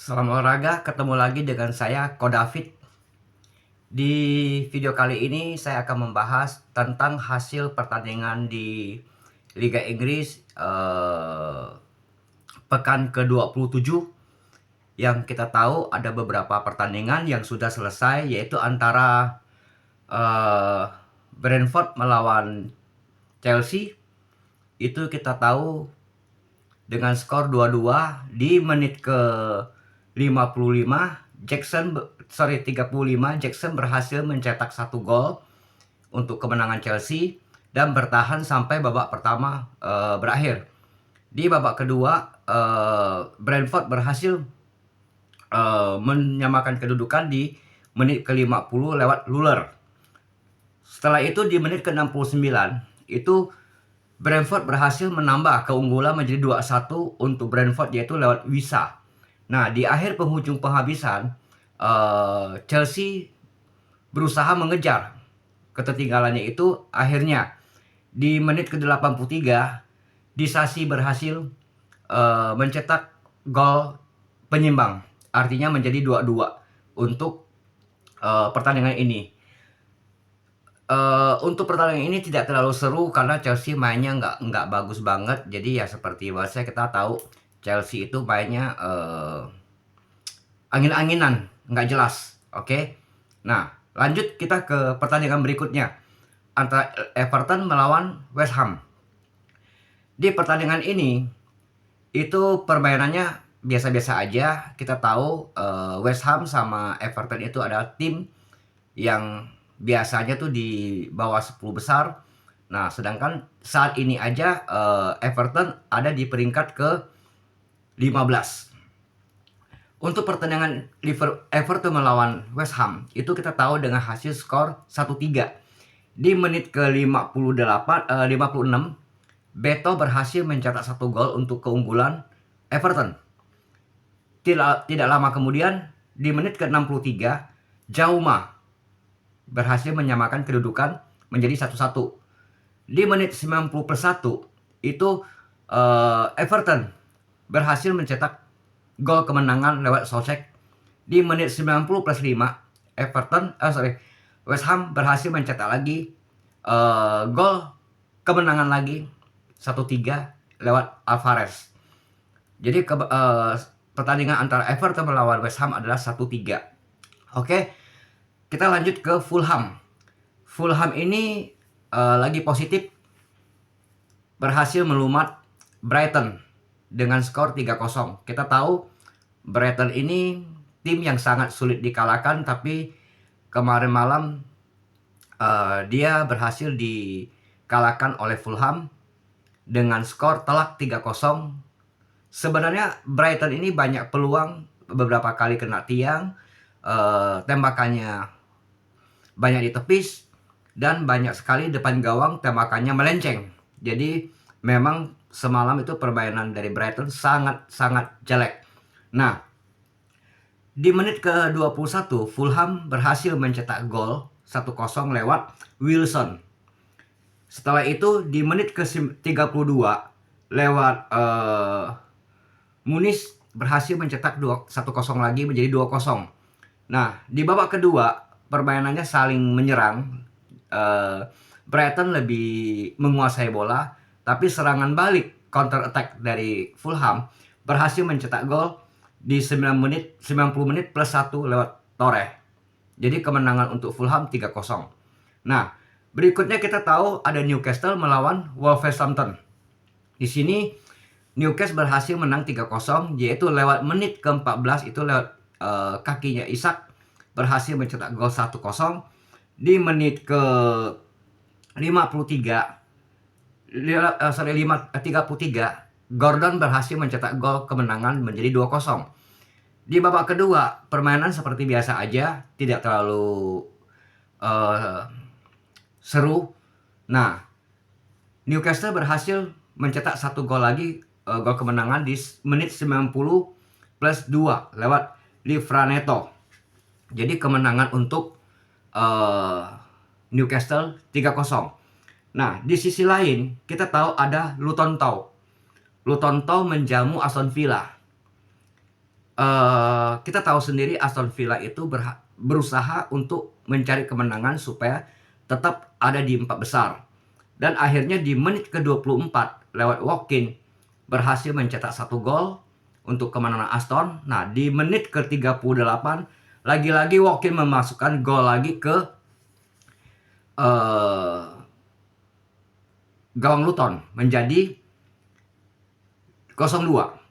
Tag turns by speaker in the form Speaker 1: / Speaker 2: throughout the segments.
Speaker 1: Salam olahraga, ketemu lagi dengan saya, Ko David. Di video kali ini saya akan membahas tentang hasil pertandingan di Liga Inggris pekan ke-27, yang kita tahu ada beberapa pertandingan yang sudah selesai, yaitu antara eh, Brentford melawan Chelsea. Itu kita tahu dengan skor 2-2 di menit ke 55. 35 Jackson berhasil mencetak satu gol untuk kemenangan Chelsea dan bertahan sampai babak pertama berakhir. Di babak kedua, Brentford berhasil menyamakan kedudukan di menit ke-50 lewat Luller. Setelah itu di menit ke-69 itu Brentford berhasil menambah keunggulan menjadi 2-1 untuk Brentford, yaitu lewat Wisa. Nah, di akhir penghujung penghabisan, Chelsea berusaha mengejar ketertinggalannya itu. Akhirnya di menit ke-83 Disasi berhasil mencetak gol penyimbang, artinya menjadi 2-2 untuk pertandingan ini. Untuk pertandingan ini tidak terlalu seru karena Chelsea mainnya nggak bagus banget. Jadi ya seperti biasa kita tahu Chelsea itu mainnya angin-anginan, nggak jelas. Oke. Nah, lanjut kita ke pertandingan berikutnya antara Everton melawan West Ham. Di pertandingan ini itu permainannya biasa-biasa aja. Kita tahu West Ham sama Everton itu adalah tim yang biasanya tuh di bawah 10 besar. Nah, sedangkan saat ini aja Everton ada di peringkat ke 15. Untuk pertandingan Everton melawan West Ham itu kita tahu dengan hasil skor 1-3. Di menit ke-56, Beto berhasil mencetak satu gol untuk keunggulan Everton. Tidak lama kemudian di menit ke-63, Jauma berhasil menyamakan kedudukan menjadi 1-1. Di menit 90+1 itu Everton berhasil mencetak gol kemenangan lewat Soucek. Di menit 90+5 West Ham berhasil mencetak lagi gol kemenangan lagi 1-3 lewat Alvarez. Jadi pertandingan antara Everton melawan West Ham adalah 1-3. Oke, kita lanjut ke Fulham. Fulham ini lagi positif, berhasil melumat Brighton dengan skor 3-0. Kita tahu Brighton ini tim yang sangat sulit dikalahkan, tapi kemarin malam dia berhasil dikalahkan oleh Fulham dengan skor telak 3-0. Sebenarnya Brighton ini banyak peluang, beberapa kali kena tiang, tembakannya banyak ditepis, dan banyak sekali depan gawang tembakannya melenceng. Jadi memang semalam itu permainan dari Brighton sangat-sangat jelek. Nah, di menit ke-21 Fulham berhasil mencetak gol 1-0 lewat Wilson. Setelah itu di menit ke-32 lewat Muniz berhasil mencetak 1-0 lagi menjadi 2-0. Nah, di babak kedua permainannya saling menyerang. Brighton lebih menguasai bola, tapi serangan balik counter attack dari Fulham berhasil mencetak gol di 90 menit plus 1 lewat Torre. Jadi kemenangan untuk Fulham 3-0. Nah, berikutnya kita tahu ada Newcastle melawan Wolverhampton. Di sini Newcastle berhasil menang 3-0, yaitu lewat menit ke-14 itu lewat kakinya Isak berhasil mencetak gol 1-0. Di menit ke 33 Gordon berhasil mencetak gol kemenangan menjadi 2-0. Di babak kedua permainan seperti biasa aja, tidak terlalu seru. Nah, Newcastle berhasil mencetak satu gol lagi, gol kemenangan di menit 90+2 lewat Livramento. Jadi kemenangan untuk Newcastle 3-0. Nah, di sisi lain kita tahu ada Luton Town. Luton Town menjamu Aston Villa. kita tahu sendiri Aston Villa itu berusaha untuk mencari kemenangan supaya tetap ada di 4 besar. Dan akhirnya di menit ke-24 lewat walk-in berhasil mencetak 1 gol untuk kemenangan Aston. Nah, di menit ke-38 lagi-lagi walk-in memasukkan gol lagi ke gawang Luton menjadi 0-2.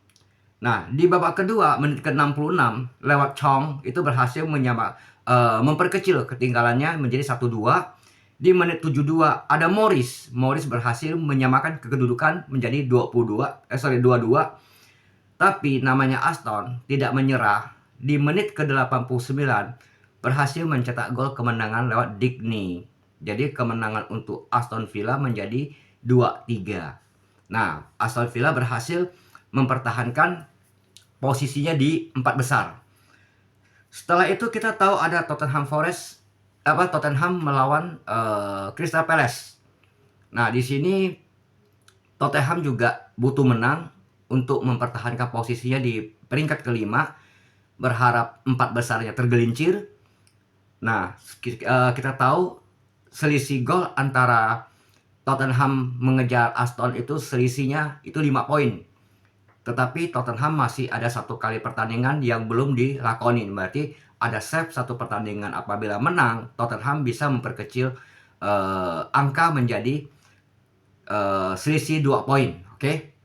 Speaker 1: Nah, di babak kedua menit ke-66 lewat Chong itu berhasil memperkecil ketinggalannya menjadi 1-2. Di menit 72 ada Morris berhasil menyamakan kedudukan menjadi 22. Tapi namanya Aston tidak menyerah. Di menit ke-89 berhasil mencetak gol kemenangan lewat Digne. Jadi kemenangan untuk Aston Villa menjadi 2-3. Nah, Aston Villa berhasil mempertahankan posisinya di 4 besar. Setelah itu kita tahu ada Tottenham melawan Crystal Palace. Nah, di sini Tottenham juga butuh menang untuk mempertahankan posisinya di peringkat kelima, berharap 4 besarnya tergelincir. Nah, kita tahu selisih gol antara Tottenham mengejar Aston itu selisihnya itu 5 poin. Tetapi Tottenham masih ada 1 kali pertandingan yang belum dilakonin. Berarti ada save 1 pertandingan. Apabila menang, Tottenham bisa memperkecil angka menjadi selisih 2 poin. Oke.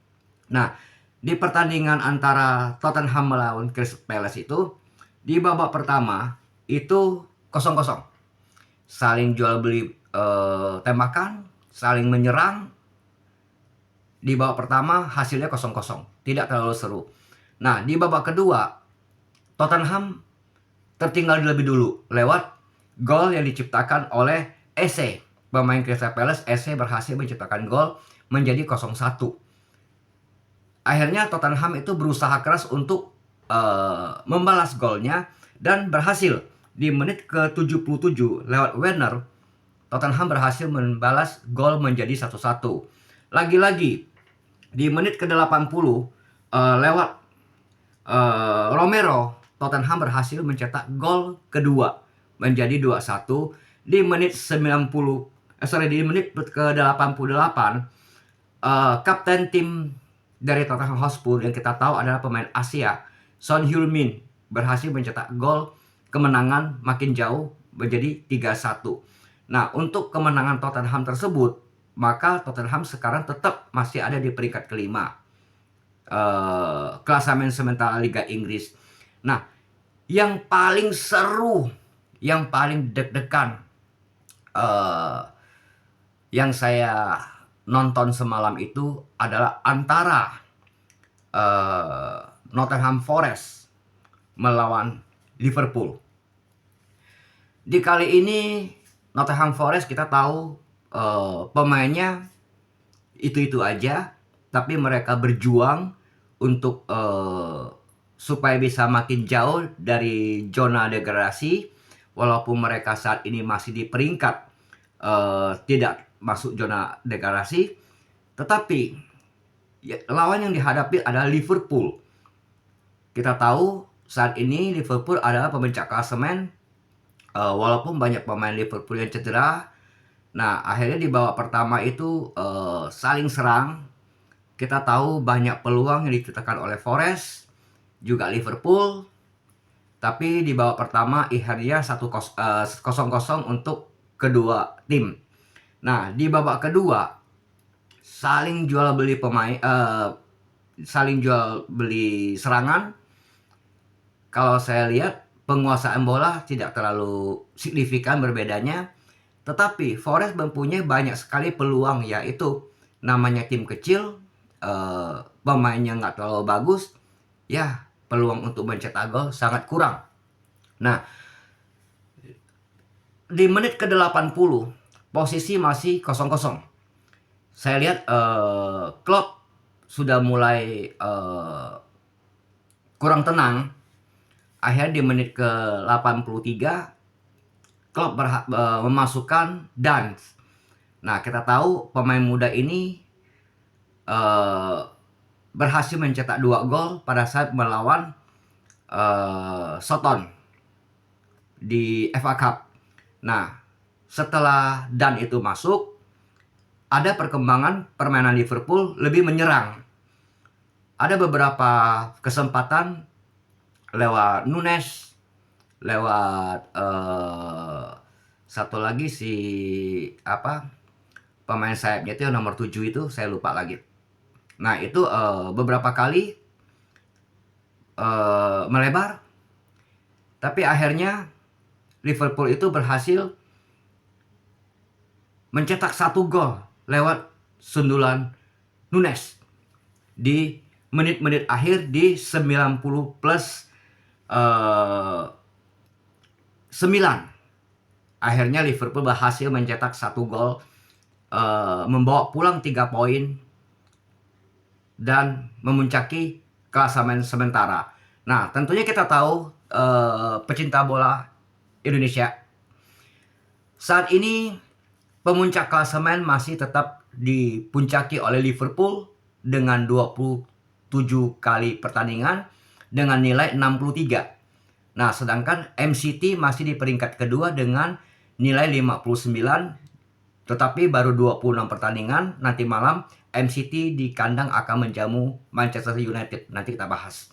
Speaker 1: Nah, di pertandingan antara Tottenham melawan Crystal Palace itu, di babak pertama itu 0-0. Saling jual beli tembakan, saling menyerang. Di babak pertama hasilnya 0-0, tidak terlalu seru. Nah, di babak kedua Tottenham tertinggal lebih dulu lewat gol yang diciptakan oleh Eze. Pemain Crystal Palace, Eze berhasil menciptakan gol menjadi 0-1. Akhirnya Tottenham itu berusaha keras untuk membalas golnya dan berhasil. Di menit ke-77 lewat Werner, Tottenham berhasil membalas gol menjadi 1-1. Lagi-lagi di menit ke-80 lewat Romero, Tottenham berhasil mencetak gol kedua menjadi 2-1. Di menit di menit ke-88 kapten tim dari Tottenham Hotspur yang kita tahu adalah pemain Asia, Son Heung-min, berhasil mencetak gol kemenangan makin jauh menjadi 3-1. Nah, untuk kemenangan Tottenham tersebut, maka Tottenham sekarang tetap masih ada di peringkat kelima klasemen sementara Liga Inggris. Nah, yang paling seru, yang paling deg-degan yang saya nonton semalam itu adalah antara Nottingham Forest melawan Liverpool. Di kali ini Nottingham Forest kita tahu pemainnya itu-itu aja, tapi mereka berjuang untuk supaya bisa makin jauh dari zona degradasi. Walaupun mereka saat ini masih di peringkat tidak masuk zona degradasi, tetapi lawan yang dihadapi adalah Liverpool. Kita tahu saat ini Liverpool adalah pemencak klasemen, walaupun banyak pemain Liverpool yang cedera. Nah, akhirnya di babak pertama itu saling serang. Kita tahu banyak peluang yang diciptakan oleh Forest, juga Liverpool. Tapi di babak pertama akhirnya 0-0 untuk kedua tim. Nah, di babak kedua saling jual beli serangan. Kalau saya lihat penguasaan bola tidak terlalu signifikan berbedanya. Tetapi Forest mempunyai banyak sekali peluang, yaitu namanya tim kecil, pemainnya nggak terlalu bagus, ya peluang untuk mencetak gol sangat kurang. Nah, di menit ke-80 posisi masih 0-0. Saya lihat Klopp sudah mulai kurang tenang. Akhirnya di menit ke-83 Klopp memasukkan Dance. Nah, kita tahu pemain muda ini berhasil mencetak 2 gol pada saat melawan Soton di FA Cup. Nah, setelah Dan itu masuk, ada perkembangan permainan Liverpool lebih menyerang. Ada beberapa kesempatan lewat Nunes, lewat satu lagi si pemain sayapnya itu yang nomor 7 itu saya lupa lagi. Nah, itu beberapa kali melebar, tapi akhirnya Liverpool itu berhasil mencetak 1 gol lewat sundulan Nunes di menit-menit akhir di 90 plus 9. Akhirnya Liverpool berhasil mencetak 1 gol, membawa pulang 3 poin dan memuncaki klasemen sementara. Nah, tentunya kita tahu pecinta bola Indonesia saat ini pemuncak klasemen masih tetap dipuncaki oleh Liverpool dengan 27 kali pertandingan dengan nilai 63. Nah, sedangkan MCT masih di peringkat kedua dengan nilai 59, tetapi baru 26 pertandingan. Nanti malam MCT di kandang akan menjamu Manchester United. Nanti kita bahas.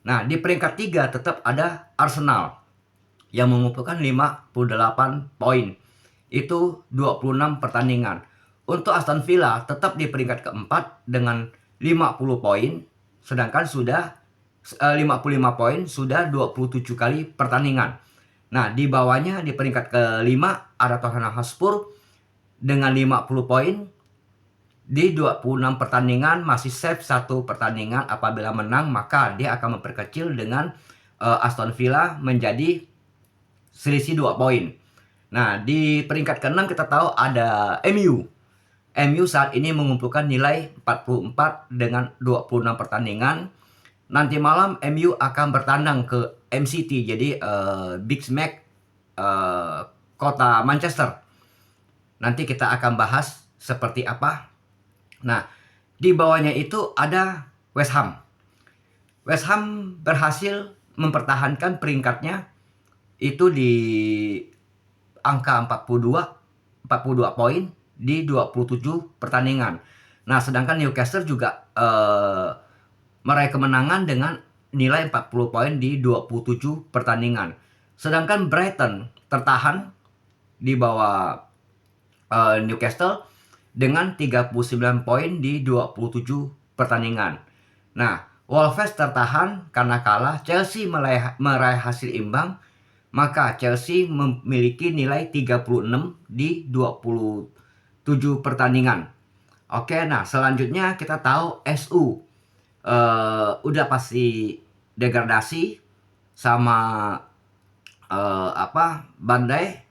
Speaker 1: Nah, di peringkat 3 tetap ada Arsenal yang mengumpulkan 58 poin. Itu 26 pertandingan. Untuk Aston Villa tetap di peringkat keempat dengan 50 poin. Sedangkan sudah 55 poin, sudah 27 kali pertandingan. Nah, di bawahnya di peringkat kelima ada Tottenham Hotspur dengan 50 poin. Di 26 pertandingan masih save 1 pertandingan. Apabila menang maka dia akan memperkecil dengan Aston Villa menjadi selisih 2 poin. Nah, di peringkat ke-6 kita tahu ada MU. MU saat ini mengumpulkan nilai 44 dengan 26 pertandingan. Nanti malam MU akan bertandang ke MCT, jadi Big Smack kota Manchester. Nanti kita akan bahas seperti apa. Nah, di bawahnya itu ada West Ham. West Ham berhasil mempertahankan peringkatnya itu di angka 42 poin di 27 pertandingan. Nah, sedangkan Newcastle juga meraih kemenangan dengan nilai 40 poin di 27 pertandingan. Sedangkan Brighton tertahan di bawah Newcastle dengan 39 poin di 27 pertandingan. Nah, Wolves tertahan karena kalah. Chelsea meraih hasil imbang. Maka Chelsea memiliki nilai 36 di 27 pertandingan. Oke, nah selanjutnya kita tahu SU udah pasti degradasi sama Bandai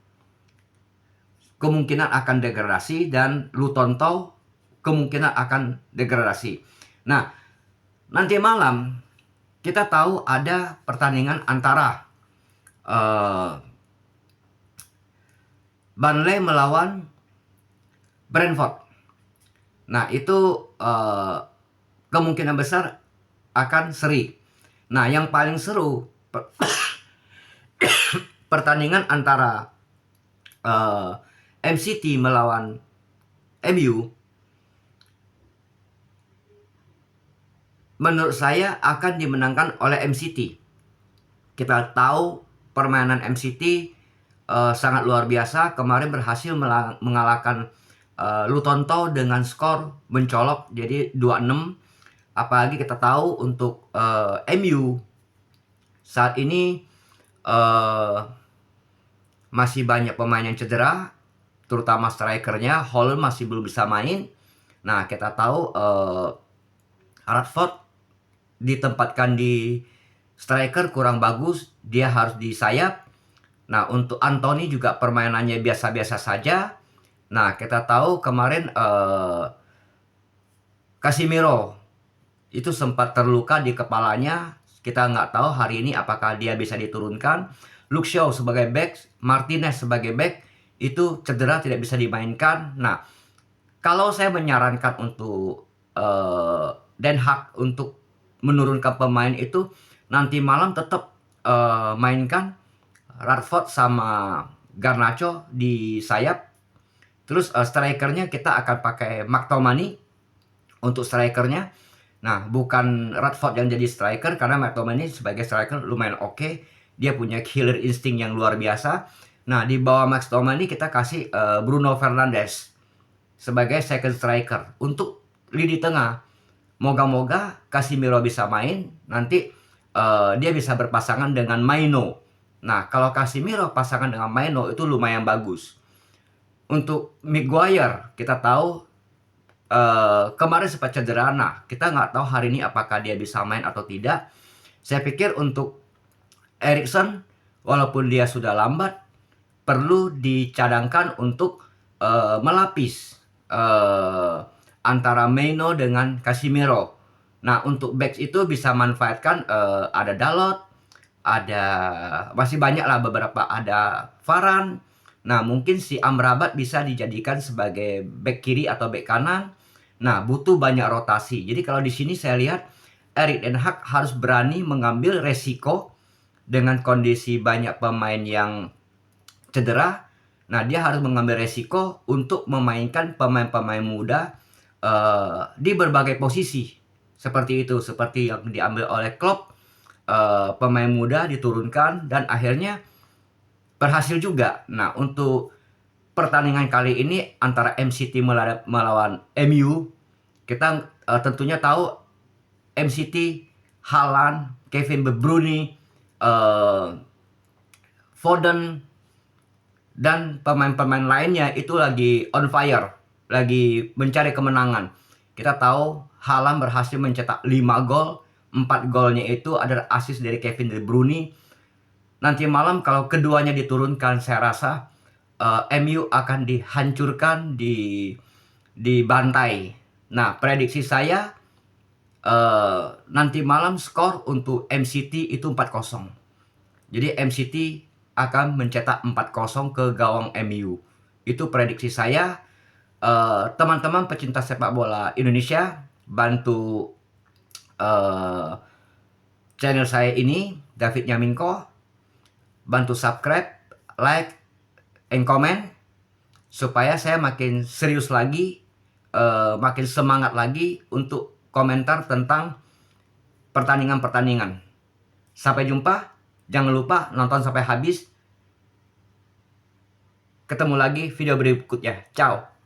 Speaker 1: kemungkinan akan degradasi dan Luton Town kemungkinan akan degradasi. Nah, nanti malam kita tahu ada pertandingan antara Burnley melawan Brentford. Nah, itu kemungkinan besar akan seri. Nah, yang paling seru pertandingan antara MCT melawan MU. Menurut saya akan dimenangkan oleh MCT. Kita tahu permainan MCT sangat luar biasa. Kemarin berhasil mengalahkan Luton Town dengan skor mencolok jadi 2-6. Apalagi kita tahu untuk MU saat ini masih banyak pemain yang cedera, terutama strikernya. Holland masih belum bisa main. Nah, kita tahu Rashford ditempatkan di striker kurang bagus, dia harus di sayap. Nah, untuk Anthony juga permainannya biasa-biasa saja. Nah, kita tahu kemarin Casemiro itu sempat terluka di kepalanya. Kita nggak tahu hari ini apakah dia bisa diturunkan. Luke Shaw sebagai back, Martinez sebagai back, itu cedera tidak bisa dimainkan. Nah, kalau saya menyarankan untuk Den Haag untuk menurunkan pemain itu nanti malam tetap mainkan Rashford sama Garnacho di sayap. Terus strikernya kita akan pakai McTominay untuk strikernya. Nah, bukan Rashford yang jadi striker karena McTominay sebagai striker lumayan oke. Dia punya killer insting yang luar biasa. Nah, di bawah McTominay kita kasih Bruno Fernandes sebagai second striker untuk lini tengah. Moga-moga Casemiro bisa main, nanti dia bisa berpasangan dengan Maino. Nah, kalau Casemiro pasangan dengan Maino itu lumayan bagus. Untuk Maguire, kita tahu kemarin sempat cedera. Nah, kita nggak tahu hari ini apakah dia bisa main atau tidak. Saya pikir untuk Erikson, walaupun dia sudah lambat, perlu dicadangkan untuk melapis antara Maino dengan Casemiro. Nah, untuk backs itu bisa manfaatkan ada Dalot, ada masih banyak lah beberapa, ada Varane. Nah, mungkin si Amrabat bisa dijadikan sebagai back kiri atau back kanan. Nah, butuh banyak rotasi. Jadi kalau di sini saya lihat Erik ten Hag harus berani mengambil resiko dengan kondisi banyak pemain yang cedera. Nah, dia harus mengambil resiko untuk memainkan pemain-pemain muda di berbagai posisi. Seperti itu, seperti yang diambil oleh Klopp. Pemain muda diturunkan dan akhirnya berhasil juga. Nah, untuk pertandingan kali ini antara MCT melawan MU, kita tentunya tahu MCT, Haaland, Kevin De Bruyne, Foden, dan pemain-pemain lainnya itu lagi on fire, lagi mencari kemenangan. Kita tahu Haaland berhasil mencetak 5 gol, 4 golnya itu adalah assist dari Kevin De Bruyne. Nanti malam kalau keduanya diturunkan, saya rasa MU akan dihancurkan, dibantai. Nah, prediksi saya nanti malam skor untuk MCT itu 4-0. Jadi MCT akan mencetak 4-0 ke gawang MU. Itu prediksi saya. Teman-teman pecinta sepak bola Indonesia, bantu channel saya ini, David Nyaminko. Bantu subscribe, like, and comment supaya saya makin serius lagi, makin semangat lagi untuk komentar tentang pertandingan-pertandingan. Sampai jumpa, jangan lupa nonton sampai habis. Ketemu lagi video berikutnya. Ciao.